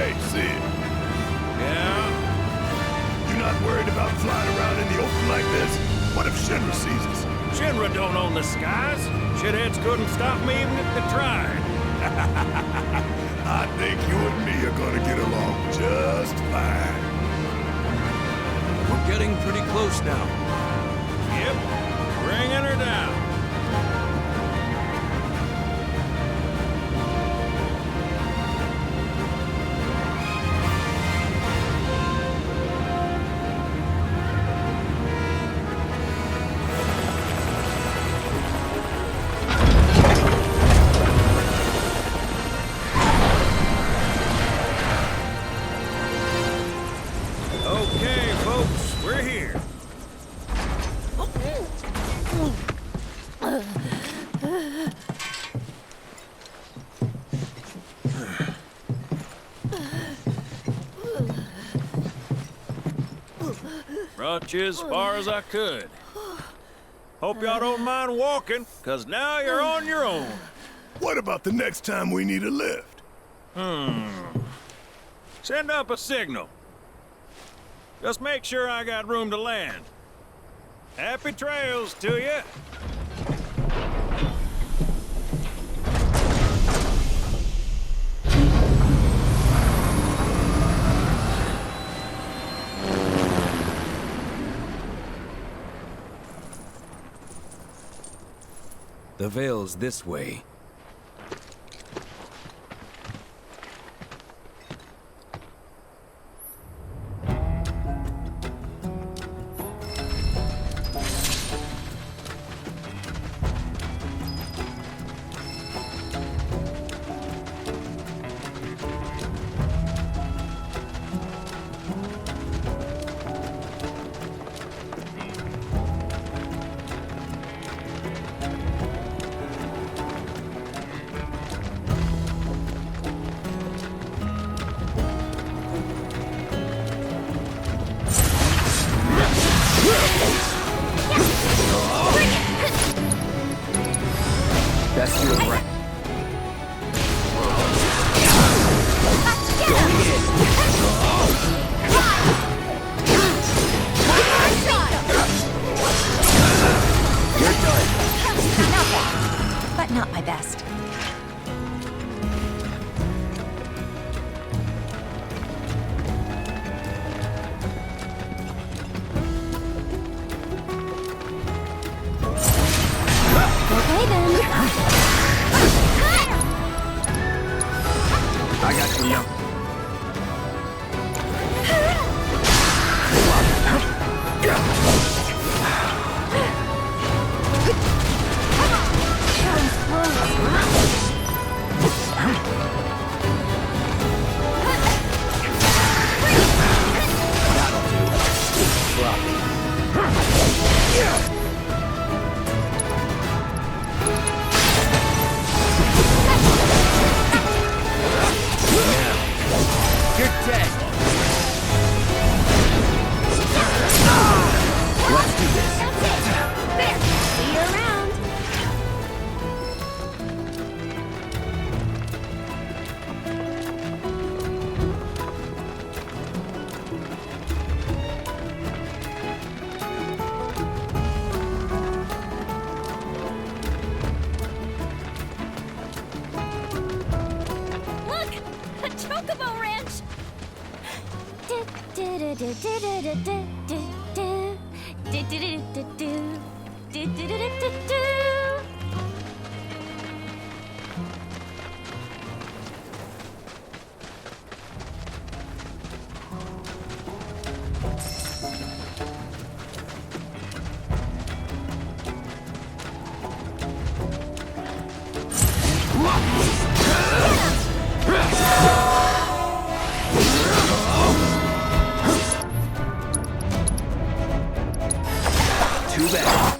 Hey, Sid. Yeah? You not worried about flying around in the open like this? What if Shinra sees us? Shinra don't own the skies. Shitheads couldn't stop me even if they tried. I think you and me are gonna get along just fine. We're getting pretty close now. Yep, bringing her down. Okay, folks, we're here. Brought you as far as I could. Hope y'all don't mind walking, 'cause now you're on your own. What about the next time we need a lift? Send up a signal. Just make sure I got room to land. Happy trails to you. The Vale's this way. Best do it right. You're done. Not bad, but not my best. Okay then. I got you now. You're dead. Let's do this. There. See you around. Look! A chocobo ranch! Too bad.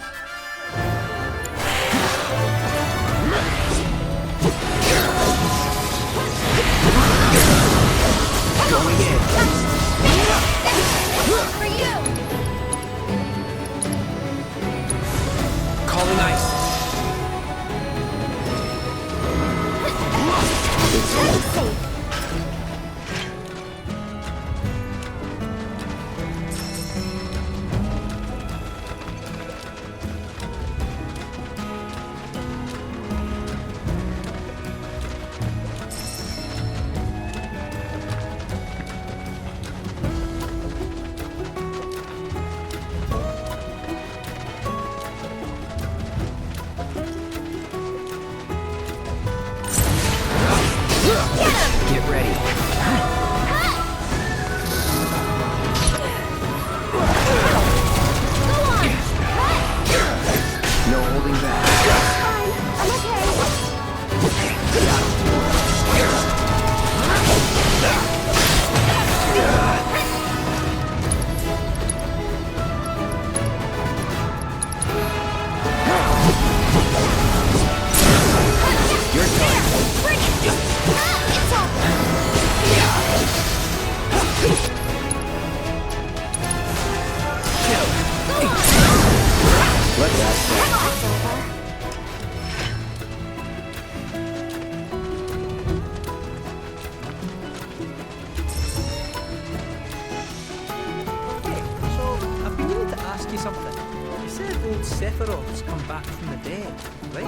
ask you something. You said old Sephiroth's come back from the dead, right?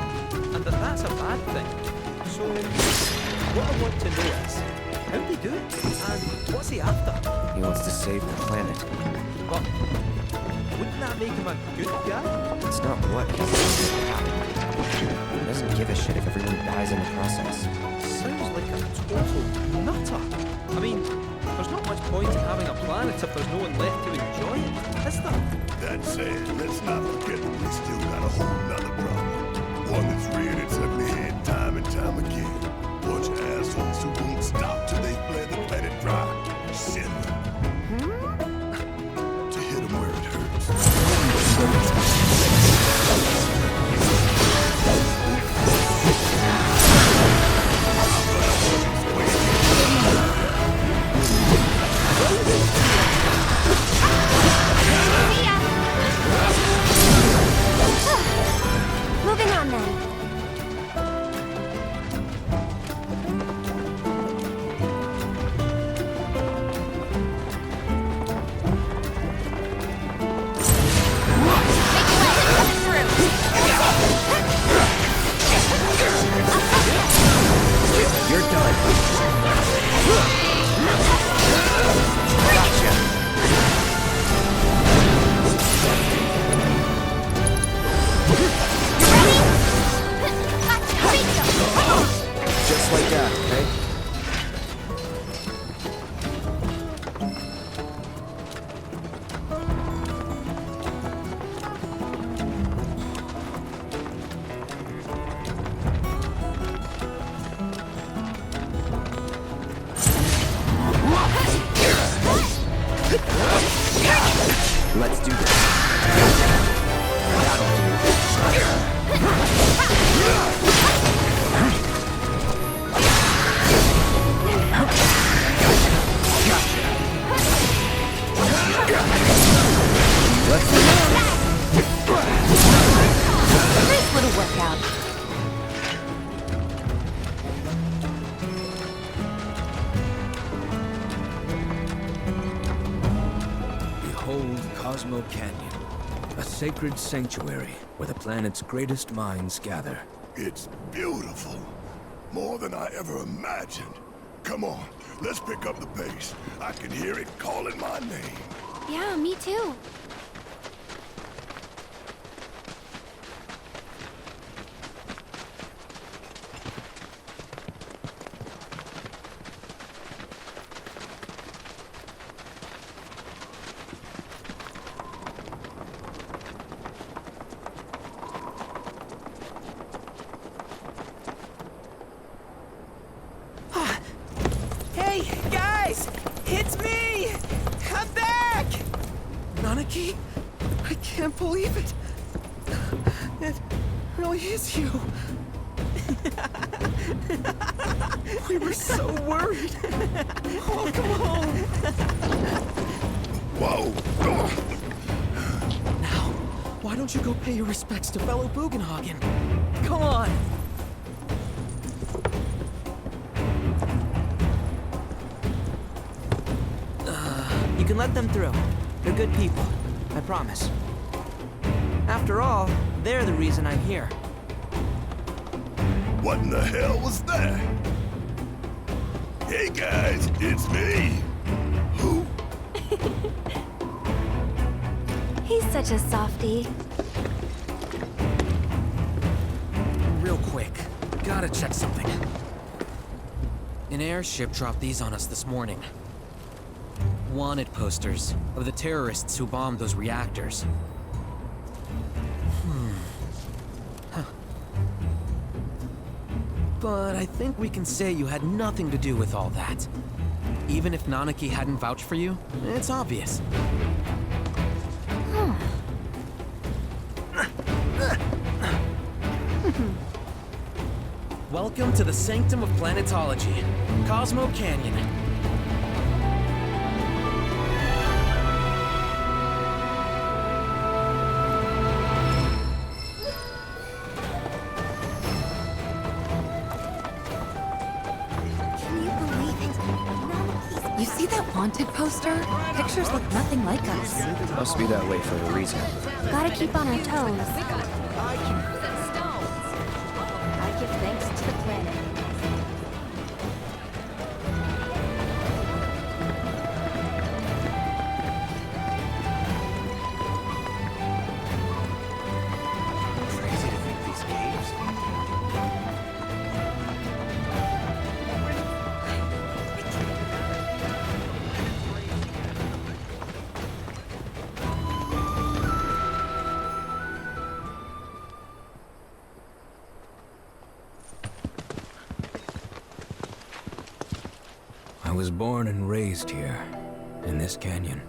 And that's a bad thing. So, what I want to know is, how'd he do it? And what's he after? He wants to save the planet. But wouldn't that make him a good guy? It's not what he doesn't give a shit if everyone dies in the process. Sounds like a total nutter. I mean, there's not much point in having a planet if there's no one left to enjoy it, is there? That said, let's not forget that we still got a whole nother problem. One that's reared its ugly head time and time again. Bunch of assholes who won't stop till they flare the planet dry. Send them. To hit them where it hurts. Moving on then. You're done. Just like that, okay? Let's do this. That'll Nice little workout. Behold Cosmo Canyon, a sacred sanctuary where the planet's greatest minds gather. It's beautiful. More than I ever imagined. Come on, let's pick up the pace. I can hear it calling my name. Yeah, me too. Hey, guys! It's me! I'm back! Nanaki? I can't believe it. It really is you. We were so worried. Oh, come home. Whoa! Now, why don't you go pay your respects to fellow Bugenhagen? Come on. You can let them through. They're good people. I promise. After all, they're the reason I'm here. What in the hell was that? Hey guys, it's me. Who? He's such a softie. Real quick, gotta check something. An airship dropped these on us this morning. Wanted posters of the terrorists who bombed those reactors. Huh. But I think we can say you had nothing to do with all that. Even if Nanaki hadn't vouched for you, it's obvious. Welcome to the sanctum of planetology, Cosmo Canyon. Can you believe it? Nanaki's You see that wanted poster? Pictures look nothing like us. Must be that way for a reason. Gotta keep on our toes. I give thanks to the planet. Crazy to think these caves. I was born and raised here, in this canyon.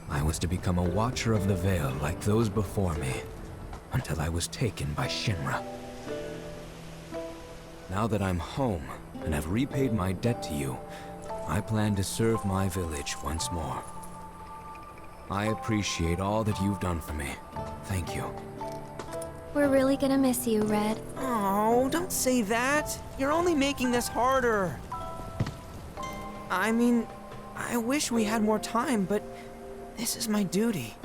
I was to become a watcher of the Vale like those before me, until I was taken by Shinra. Now that I'm home, and have repaid my debt to you, I plan to serve my village once more. I appreciate all that you've done for me. Thank you. We're really gonna miss you, Red. Oh, don't say that. You're only making this harder. I mean, I wish we had more time, but this is my duty.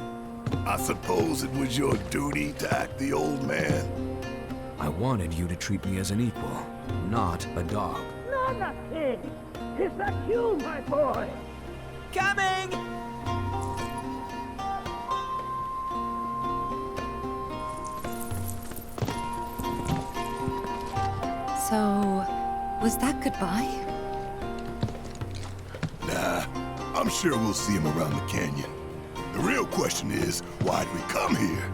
I suppose it was your duty to act the old man. I wanted you to treat me as an equal, not a dog. Nanaki! Is that you, my boy? Coming! So, was that goodbye? Nah, I'm sure we'll see him around the canyon. The real question is, why'd we come here?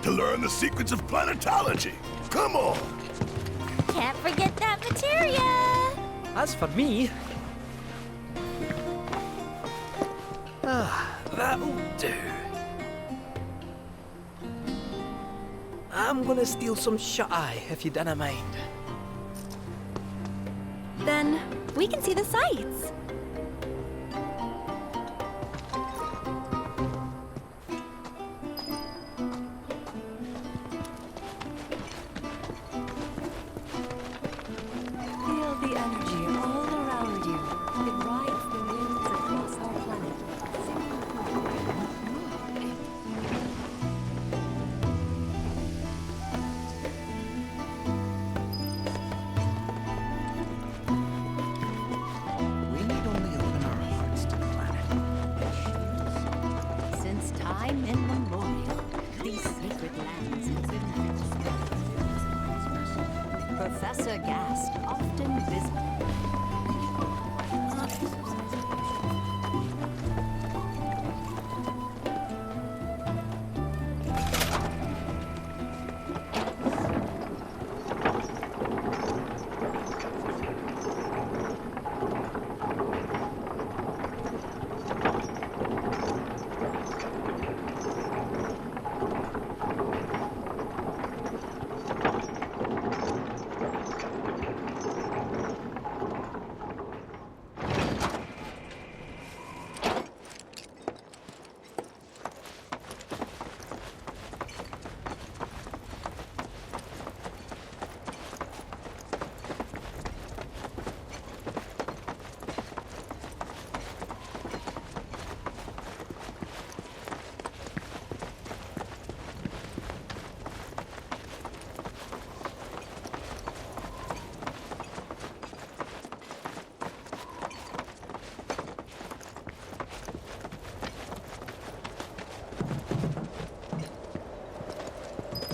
To learn the secrets of planetology. Come on! Can't forget that materia! As for me... that'll do. I'm gonna steal some shut-eye, if you don't mind. Then we can see the sights. Feel the energy all around you. It rides the winds across our planet. We need only open our hearts to the planet. Since time immemorial, these sacred lands have been Professor Gast often visited.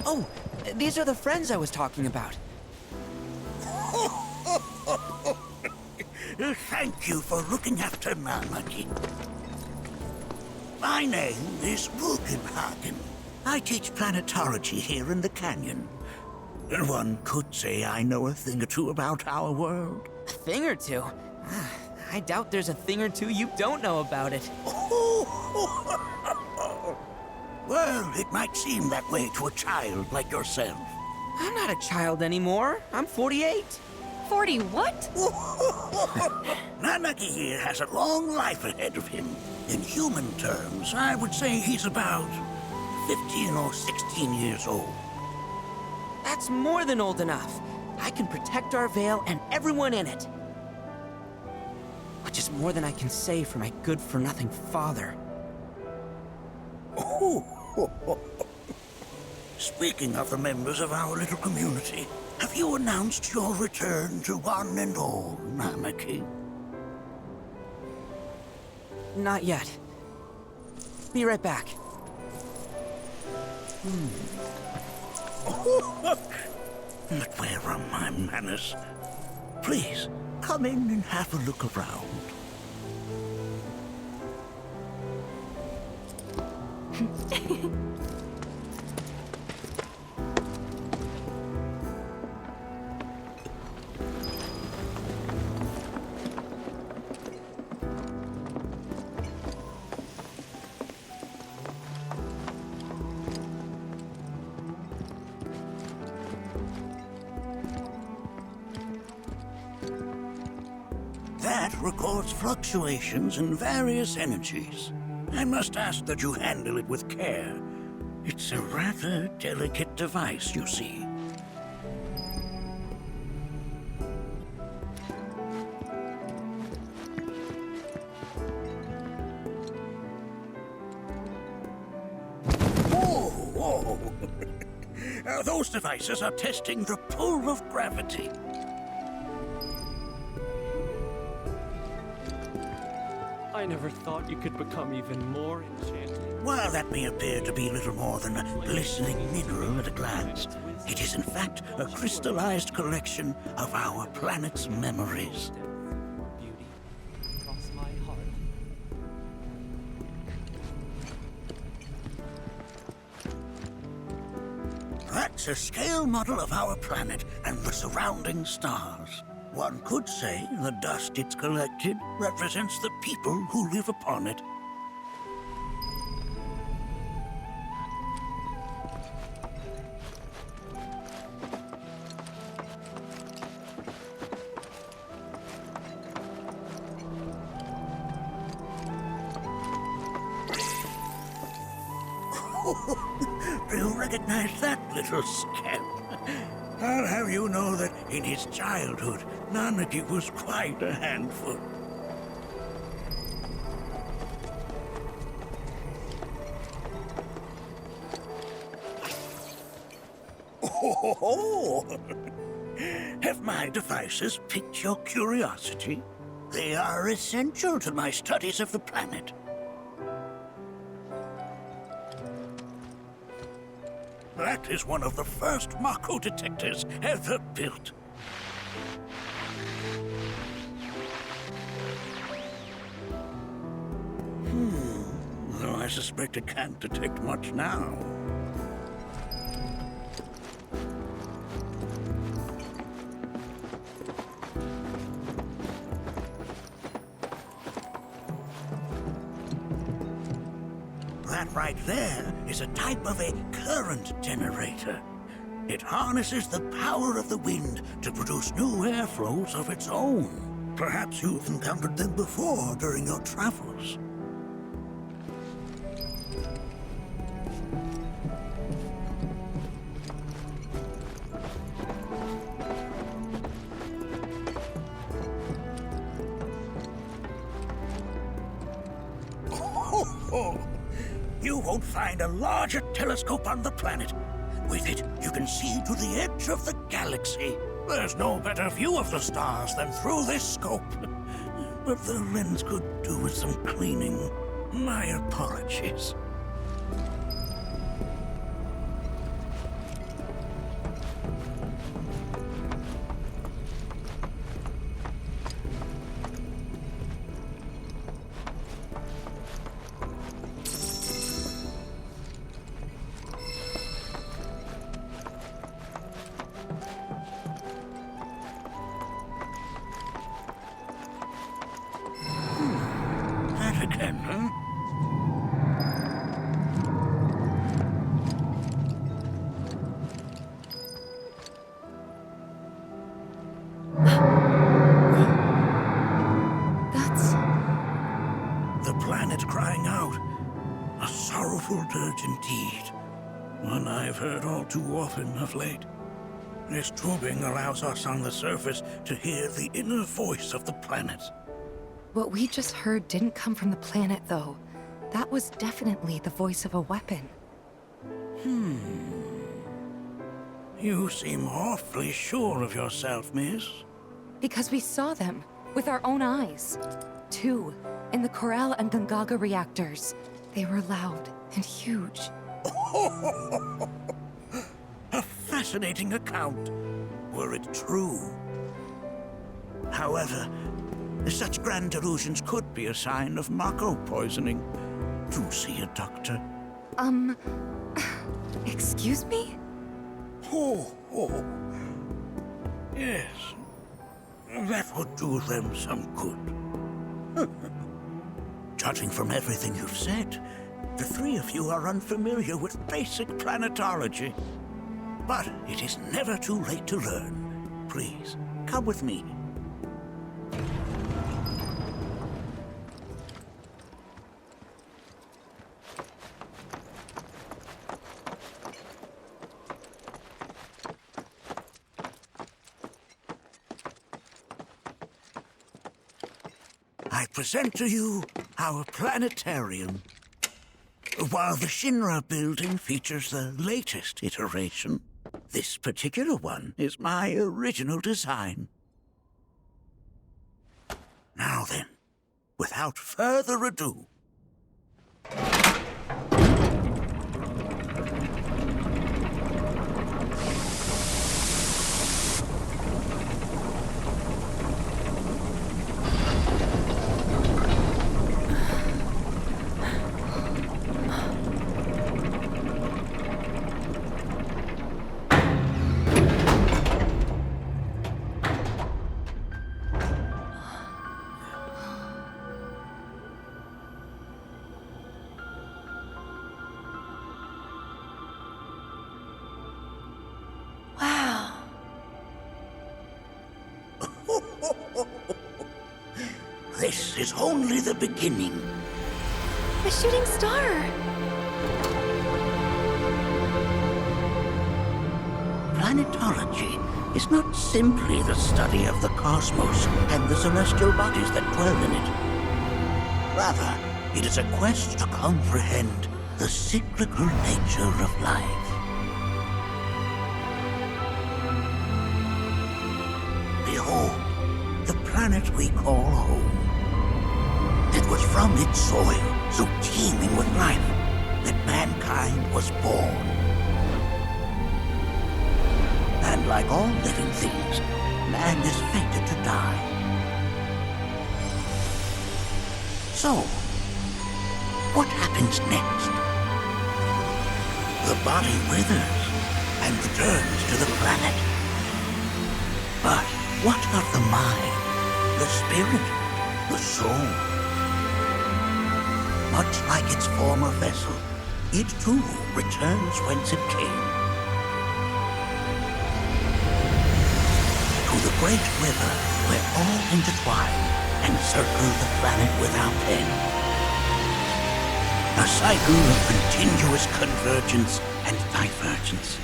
Oh, these are the friends I was talking about. Thank you for looking after Nanaki. My name is Vulcanhagen. I teach planetology here in the canyon. One could say I know a thing or two about our world. A thing or two? I doubt there's a thing or two you don't know about it. Well, it might seem that way to a child like yourself. I'm not a child anymore. I'm 48. 40 what? Nanaki here has a long life ahead of him. In human terms, I would say he's about 15 or 16 years old. That's more than old enough. I can protect our Vale and everyone in it. just more than I can say for my good-for-nothing father. Speaking of the members of our little community, have you announced your return to one and all, Nanaki? Not yet. Be right back. But where are my manners? Please, come in and have a look around. That records fluctuations in various energies. I must ask that you handle it with care. It's a rather delicate device, you see. Whoa! Those devices are testing the pull of gravity. I never thought you could become even more enchanted. While that may appear to be little more than a glistening mineral at a glance, it is in fact a crystallized collection of our planet's memories. Beauty across my heart. That's a scale model of our planet and the surrounding stars. One could say the dust it's collected represents the people who live upon it. Do you recognize that little scamp? I'll have you know that in his childhood, Nanaki was quite a handful. Have my devices piqued your curiosity? They are essential to my studies of the planet. That is one of the first Mako detectors ever built. Though I suspect it can't detect much now. That right there is a type of a current generator. It harnesses the power of the wind to produce new airflows of its own. Perhaps you've encountered them before during your travels. You won't find a larger telescope on the planet. With it, you can see to the edge of the galaxy. There's no better view of the stars than through this scope. But the lens could do with some cleaning. My apologies. Again, huh? That's... The planet crying out. A sorrowful dirge indeed. One I've heard all too often of late. This tubing allows us on the surface to hear the inner voice of the planet. What we just heard didn't come from the planet, though. That was definitely the voice of a weapon. You seem awfully sure of yourself, miss. Because we saw them, with our own eyes. 2, in the Corral and Gungaga reactors. They were loud and huge. A fascinating account, were it true. However, such grand delusions could be a sign of Mako poisoning. Do see a doctor. Excuse me? Oh. Yes. That would do them some good. Judging from everything you've said, the 3 of you are unfamiliar with basic planetology. But it is never too late to learn. Please, come with me. I present to you our planetarium. While the Shinra building features the latest iteration, this particular one is my original design. Now then, without further ado, this is only the beginning. The shooting star! Planetology is not simply the study of the cosmos and the celestial bodies that dwell in it. Rather, it is a quest to comprehend the cyclical nature of life. Behold, the planet we call home. It was from its soil, so teeming with life, that mankind was born. And like all living things, man is fated to die. So, what happens next? The body withers and returns to the planet. But what of the mind, the spirit, the soul? Much like its former vessel, it too returns whence it came. To the great river where all intertwine and circle the planet without end. A cycle of continuous convergence and divergence.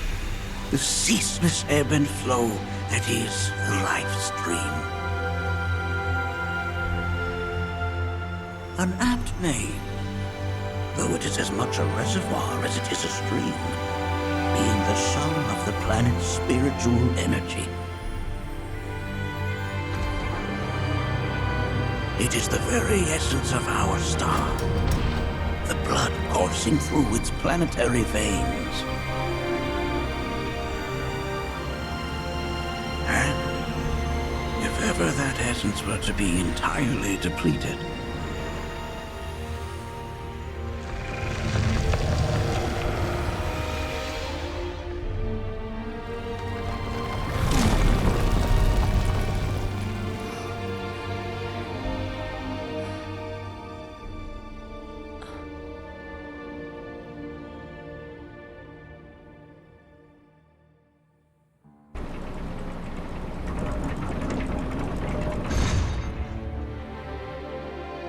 The ceaseless ebb and flow that is the life stream. An apt name, though it is as much a reservoir as it is a stream, being the sum of the planet's spiritual energy. It is the very essence of our star, the blood coursing through its planetary veins. And if ever that essence were to be entirely depleted,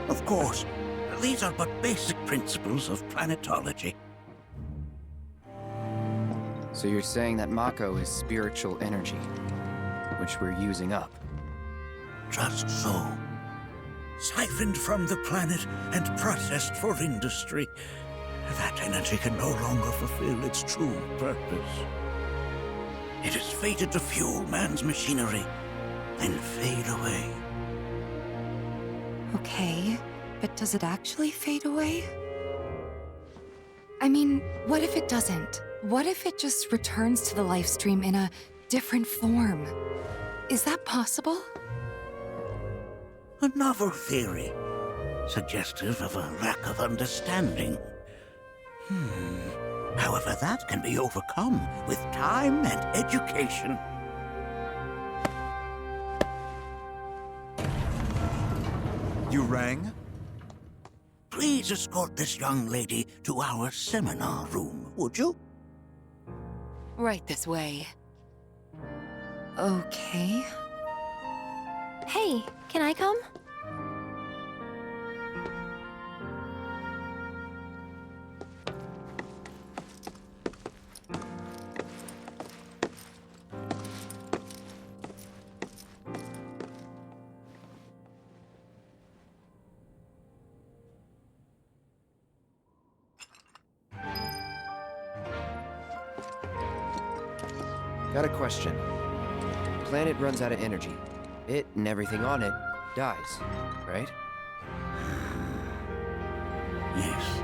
of course, these are but basic principles of planetology. So you're saying that Mako is spiritual energy, which we're using up? Just so. siphoned from the planet and processed for industry. That energy can no longer fulfill its true purpose. It is fated to fuel man's machinery, then fade away. Okay, but does it actually fade away? I mean, what if it doesn't? What if it just returns to the life stream in a different form? Is that possible? A novel theory, suggestive of a lack of understanding. However, that can be overcome with time and education. You rang? Please escort this young lady to our seminar room, would you? Right this way. Okay. Hey, can I come? Got a question. Planet runs out of energy. It and everything on it dies, right? Yes.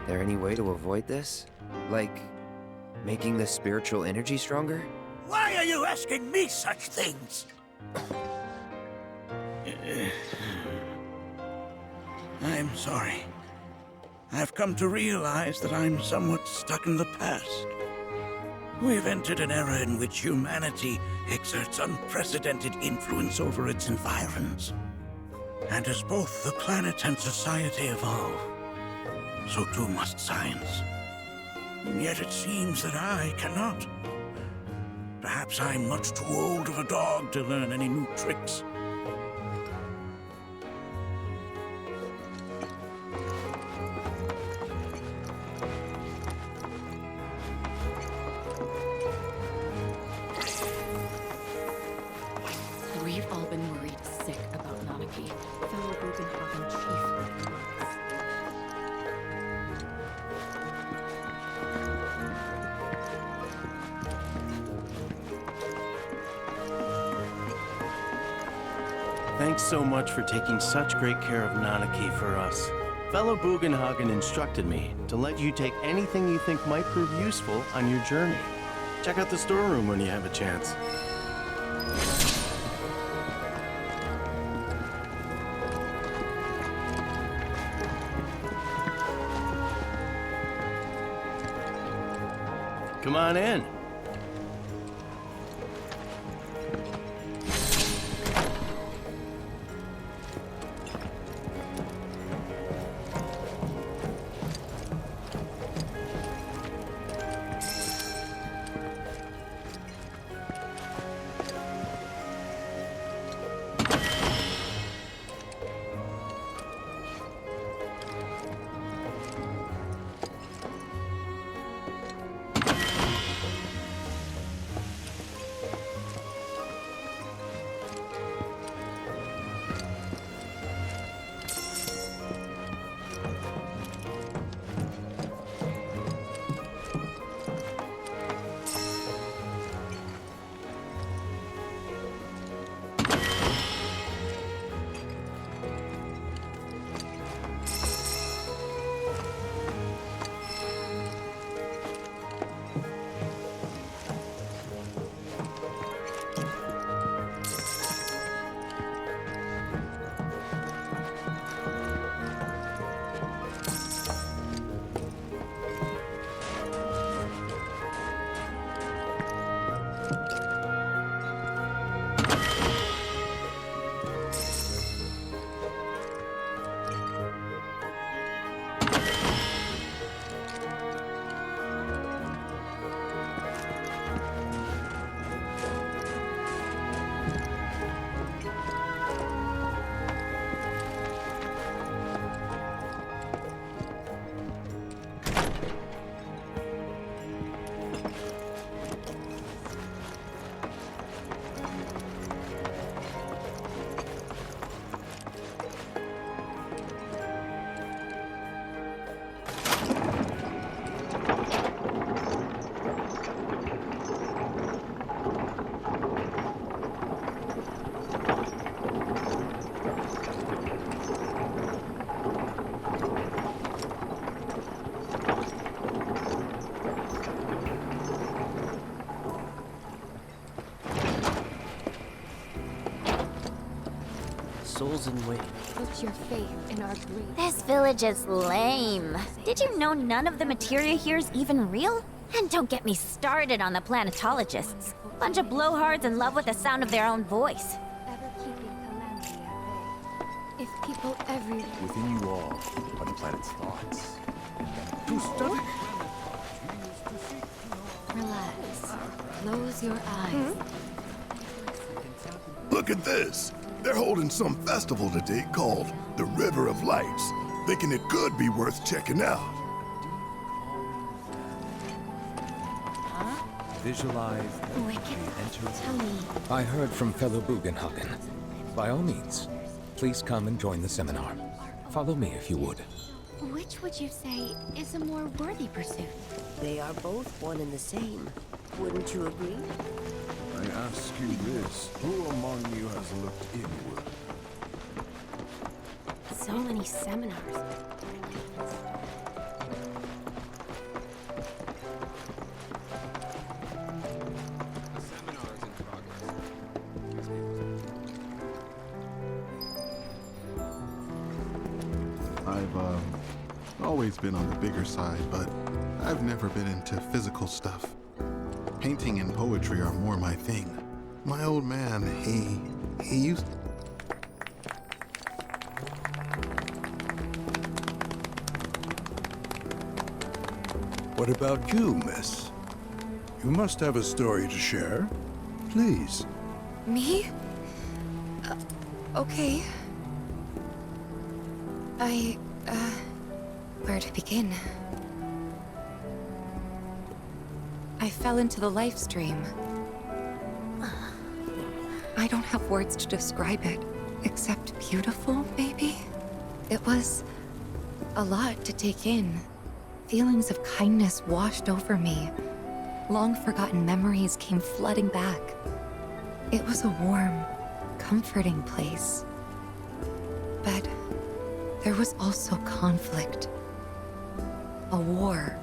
There any way to avoid this? Like, making the spiritual energy stronger? Why are you asking me such things? I'm sorry. I've come to realize that I'm somewhat stuck in the past. We've entered an era in which humanity exerts unprecedented influence over its environs. And as both the planet and society evolve, so too must science. And yet it seems that I cannot. Perhaps I'm much too old of a dog to learn any new tricks. We've all been worried sick about Nanaki, fellow Bugenhagen chief. Thanks so much for taking such great care of Nanaki for us. Fellow Bugenhagen instructed me to let you take anything you think might prove useful on your journey. Check out the storeroom when you have a chance. Come on in. angels in waiting. Put your faith in our great. This village is lame. Did you know none of the materia here is even real? And don't get me started on the planetologists. Bunch of blowhards in love with the sound of their own voice. Ever keeping calamity at bay. If people everywhere. Within you all are the planet's thoughts. To study. Relax. Close your eyes. Look at this. They're holding some festival today called the River of Lights. Thinking it could be worth checking out. Visualize Wicked. enter. Tell me. I heard from fellow Bugenhagen. By all means, please come and join the seminar. Follow me if you would. Which would you say is a more worthy pursuit? They are both one and the same. Wouldn't you agree? I ask you this, who among you has looked inward? So many seminars. I've always been on the bigger side, but I've never been into physical stuff. Painting and poetry are more my thing. My old man, he used... What about you, miss? You must have a story to share. Please. Me? Okay. Where to begin? I fell into the life stream. I don't have words to describe it, except beautiful, maybe? It was a lot to take in. Feelings of kindness washed over me. Long-forgotten memories came flooding back. It was a warm, comforting place. But there was also conflict. A war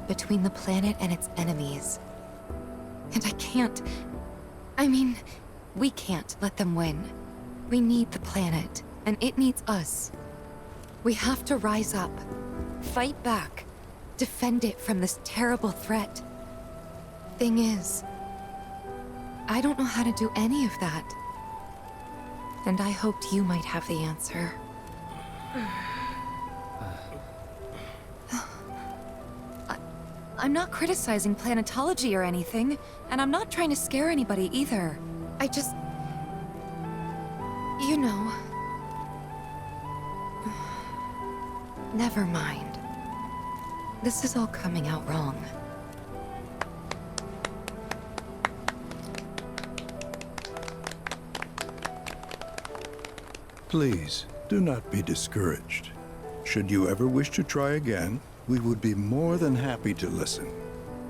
between the planet and its enemies. And we can't let them win. We need the planet, and it needs us. We have to rise up, fight back, defend it from this terrible threat. Thing is, I don't know how to do any of that. And I hoped you might have the answer. I'm not criticizing planetology or anything, and I'm not trying to scare anybody either. I just... You know... Never mind. This is all coming out wrong. Please, do not be discouraged. Should you ever wish to try again, we would be more than happy to listen.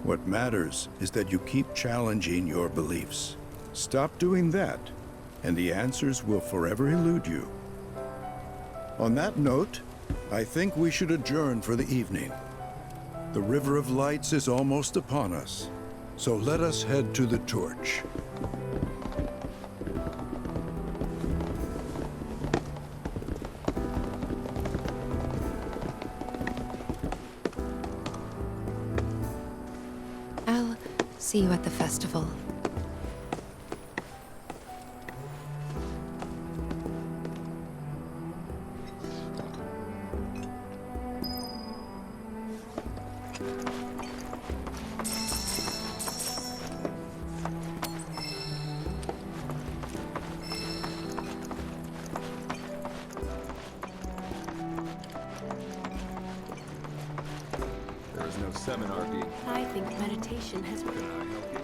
What matters is that you keep challenging your beliefs. Stop doing that, and the answers will forever elude you. On that note, I think we should adjourn for the evening. The River of Lights is almost upon us, so let us head to the torch. I'll see you at the festival. Seminar being. I think meditation has... Can I help you?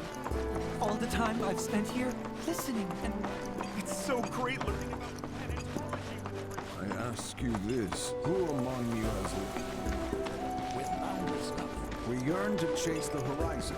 All the time I've spent here, listening, and it's so great learning about planetology. I ask you this, who among you has lived with boundless love? We yearn to chase the horizon.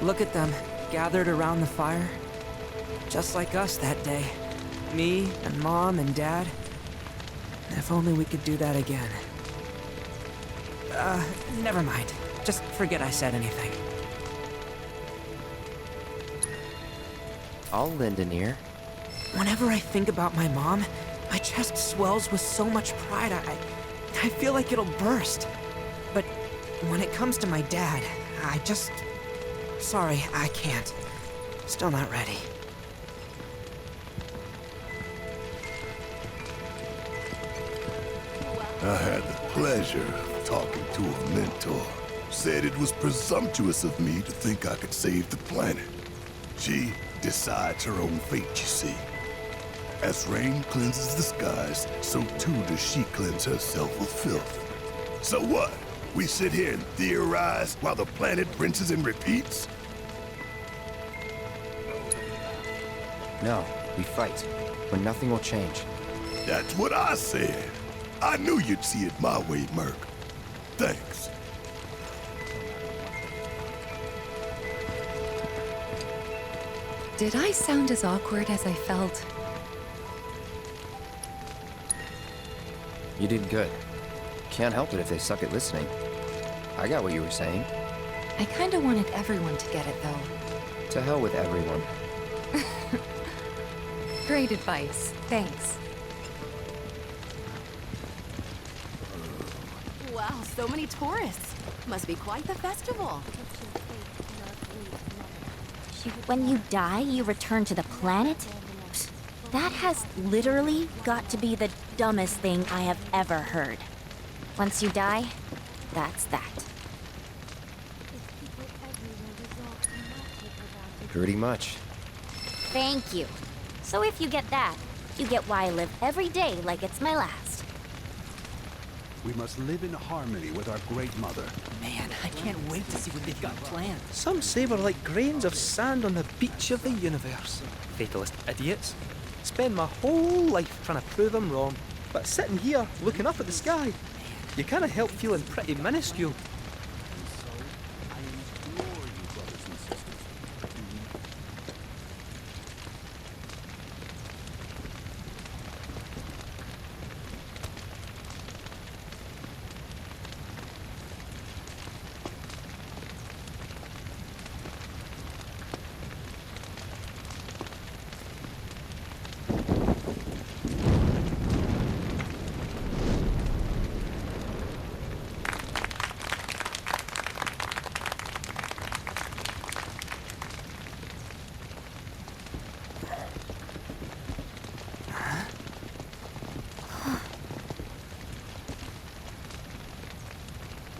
Look at them, gathered around the fire. Just like us that day. Me and Mom and Dad. If only we could do that again. Never mind. Just forget I said anything. I'll lend an ear. Whenever I think about my mom, my chest swells with so much pride, I feel like it'll burst. But when it comes to my dad, I just... Sorry, I can't. Still not ready. I had the pleasure of talking to a mentor. Said it was presumptuous of me to think I could save the planet. She decides her own fate, you see. As rain cleanses the skies, so too does she cleanse herself of filth. So what? We sit here and theorize while the planet rinses and repeats? No, we fight, when nothing will change. That's what I said. I knew you'd see it my way, Merc. Thanks. Did I sound as awkward as I felt? You did good. Can't help it if they suck at listening. I got what you were saying. I kinda wanted everyone to get it, though. To hell with everyone. Great advice. Thanks. Wow, so many tourists. Must be quite the festival. When you die, you return to the planet? That has literally got to be the dumbest thing I have ever heard. Once you die, that's that. Pretty much. Thank you. So if you get that, you get why I live every day like it's my last. We must live in harmony with our Great Mother. Man, I can't wait to see what they've got planned. Some say we're like grains of sand on the beach of the universe. Fatalist idiots. Spend my whole life trying to prove them wrong, but sitting here, looking up at the sky, you can't help feeling pretty minuscule.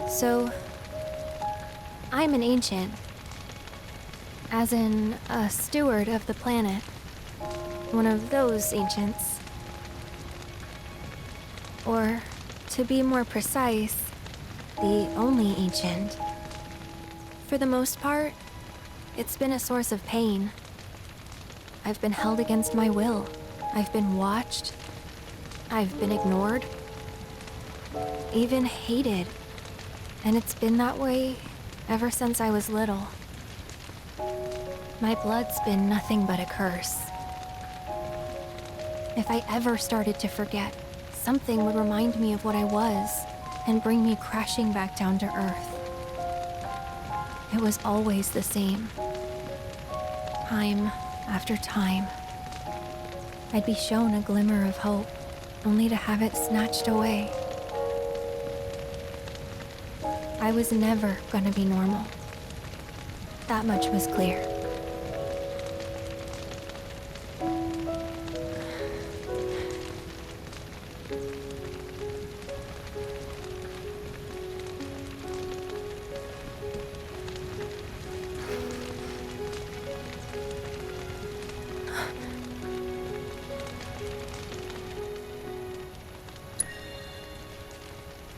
So, I'm an ancient. As in, a steward of the planet. One of those ancients. Or, to be more precise, the only ancient. For the most part, it's been a source of pain. I've been held against my will. I've been watched. I've been ignored. Even hated. And it's been that way ever since I was little. My blood's been nothing but a curse. If I ever started to forget, something would remind me of what I was and bring me crashing back down to Earth. It was always the same. Time after time. I'd be shown a glimmer of hope, only to have it snatched away. I was never gonna be normal. That much was clear.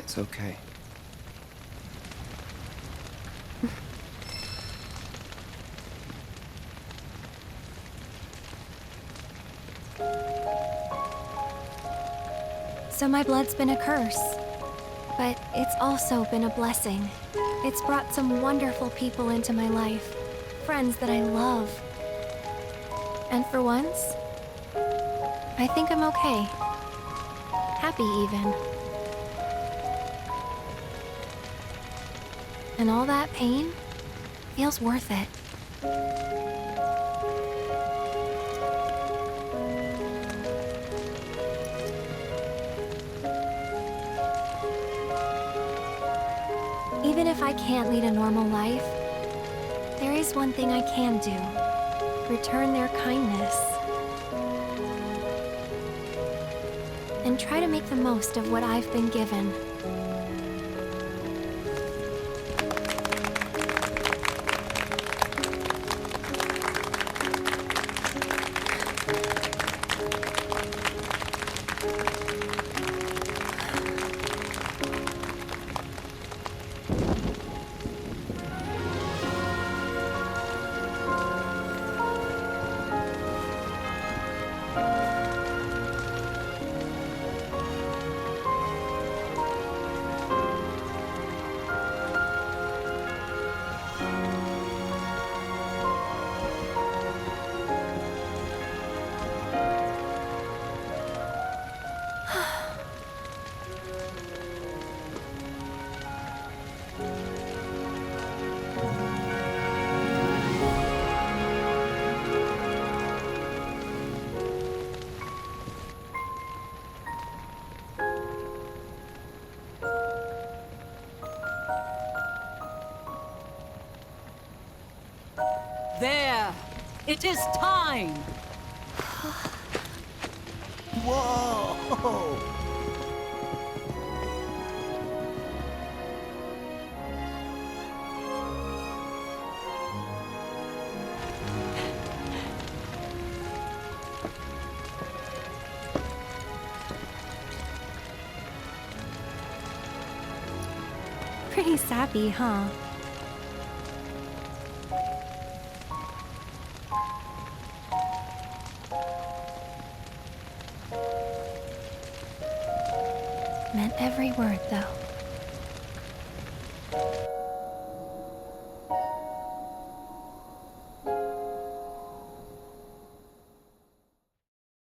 It's okay. So my blood's been a curse, but it's also been a blessing. It's brought some wonderful people into my life, friends that I love. And for once, I think I'm okay. Happy even. And all that pain feels worth it. Even if I can't lead a normal life, there is one thing I can do. Return their kindness. And try to make the most of what I've been given. There! It is time! Whoa! Pretty sappy, huh? Meant every word, though.